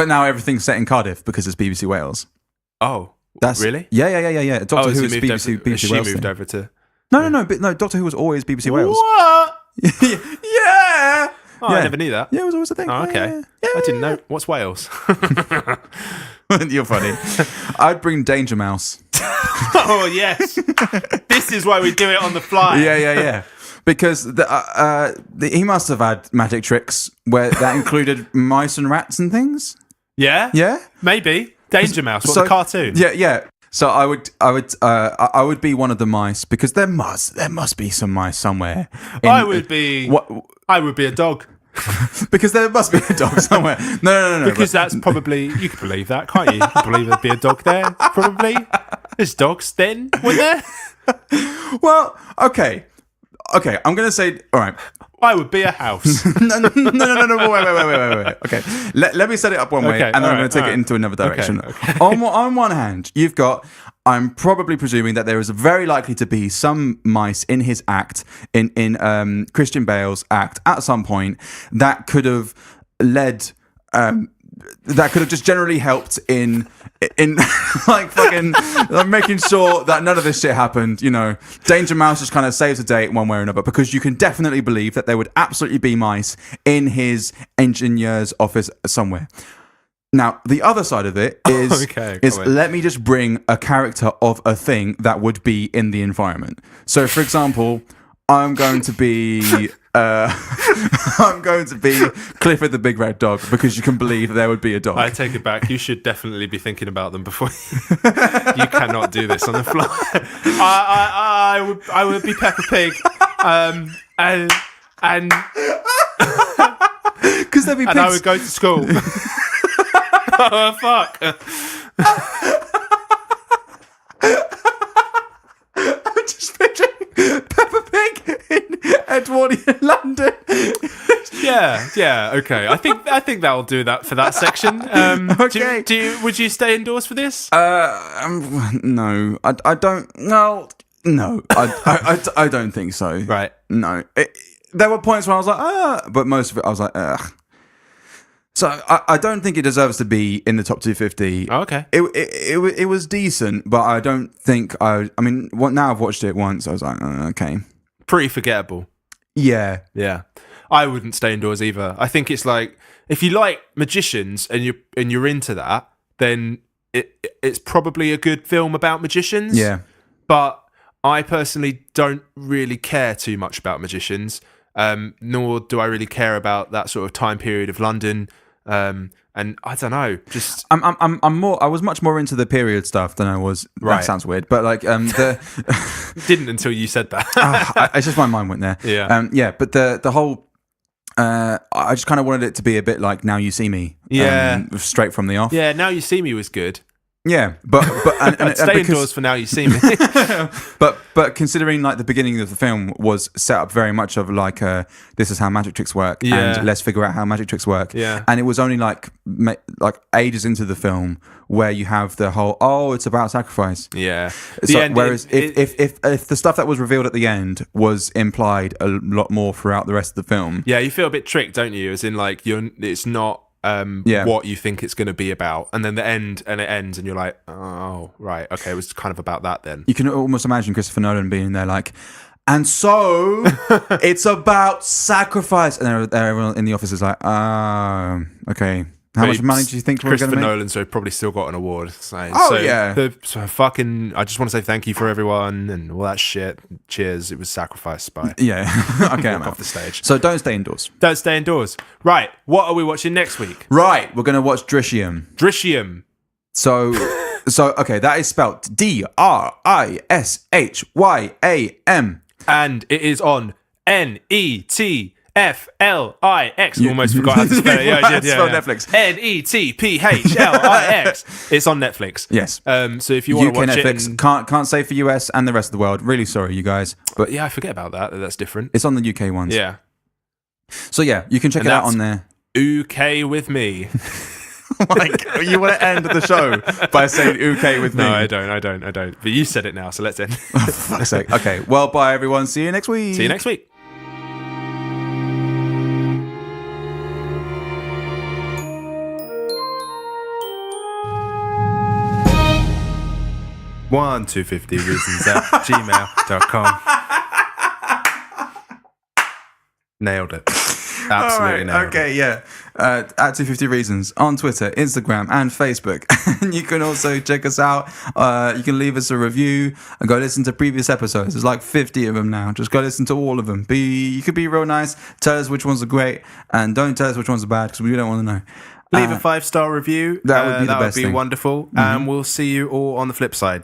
now everything's set in Cardiff because it's BBC Wales. Oh, that's really? Yeah. Doctor Who is BBC Wales. She moved over to no. Doctor Who was always BBC Wales. What? Yeah. Oh, I never knew that. Yeah, it was always a thing. Oh, okay. Yeah. I didn't know. What's Wales? You're funny. I'd bring Dangermouse. Oh, yes. This is why we do it on the fly. Yeah. Because he must have had magic tricks where that included mice and rats and things. Yeah? Yeah? Maybe. Dangermouse, the cartoon. Yeah. So I would be one of the mice, because there must be some mice somewhere. I would be a dog. Because there must be a dog somewhere. No. Because that's probably, you could believe that, can't you? You could believe there'd be a dog there, probably. There's dogs then, weren't there? Well, okay. I'm going to say, all right. I would be a house. No, wait. Okay, let me set it up one way, and then I'm going to take it into another direction. Okay. On one hand, you've got, I'm probably presuming that there is very likely to be some mice in his act, in Christian Bale's act, at some point, that could have led that could have just generally helped in like fucking like making sure that none of this shit happened. You know, Dangermouse just kind of saves the day one way or another, because you can definitely believe that there would absolutely be mice in his engineer's office somewhere. Now, the other side of it is, let me just bring a character of a thing that would be in the environment. So, for example, I'm going to be Clifford the Big Red Dog, because you can believe there would be a dog. I take it back. You should definitely be thinking about them before you cannot do this on the fly. I would be Peppa Pig, and because there'd be pigs. And I would go to school. Oh fuck. I'm just picturing Peppa Pig in Edwardian London. Yeah, okay. I think that'll do that for that section. Okay. Would you stay indoors for this? No, I don't. No, I don't think so. Right. No. There were points where I was like, but most of it I was like, ugh. So I don't think it deserves to be in the top 250. Oh, okay. It was decent, but I don't think I mean, now I've watched it once. I was like, okay, pretty forgettable. Yeah. I wouldn't stay indoors either. I think it's like, if you like magicians and you're into that, then it's probably a good film about magicians. Yeah. But I personally don't really care too much about magicians. Nor do I really care about that sort of time period of London. And I don't know, just I was much more into the period stuff than I was. Right. That sounds weird, but like didn't until you said that. It's just my mind went there. Yeah. But the whole I just kind of wanted it to be a bit like Now You See Me. Yeah. Straight from the off. Yeah. Now You See Me was good. Yeah, but and stay indoors for Now You See Me. but considering like the beginning of the film was set up very much of like this is how magic tricks work, and let's figure out how magic tricks work. Yeah, and it was only like ages into the film where you have the whole it's about sacrifice. Yeah. So, whereas if the stuff that was revealed at the end was implied a lot more throughout the rest of the film. Yeah, you feel a bit tricked, don't you? As in like it's not. What you think it's going to be about, and then it ends and you're like, oh right, okay, it was kind of about that then. You can almost imagine Christopher Nolan being there like, and so it's about sacrifice, and everyone in the office is like, okay, how much money do you think we're going to make? Christopher Nolan, so probably still got an award. So fucking, I just want to say thank you for everyone and all that shit. Cheers, it was sacrificed by. Yeah. Okay, I'm off the stage. So don't stay indoors. Don't stay indoors. Right, what are we watching next week? Right, we're going to watch Drishyam. So okay, that is spelt Drishyam. And it is on NETFLIX. Almost forgot how to spell it. Yeah, I did. Yeah, Netflix. NETPHLIX. It's on Netflix. Yes. So if you want to watch Netflix, it, can't say for US and the rest of the world. Really sorry, you guys. But yeah, I forget about that. That's different. It's on the UK ones. Yeah. So yeah, you can check it out on there. UK with me. Like, you want to end the show by saying "okay" with me? No, I don't. But you said it now, so let's end. Oh, for fuck's sake. Okay. Well, bye everyone. See you next week. See you next week. One 250 reasons at gmail.com. Nailed it. Absolutely nailed it. Okay, yeah. At 250 Reasons on Twitter, Instagram, and Facebook. And you can also check us out. You can leave us a review and go listen to previous episodes. There's like 50 of them now. Just go listen to all of them. You could be real nice. Tell us which ones are great, and don't tell us which ones are bad, because we don't want to know. Leave a 5-star review. That would be the best thing. Wonderful. And we'll see you all on the flip side.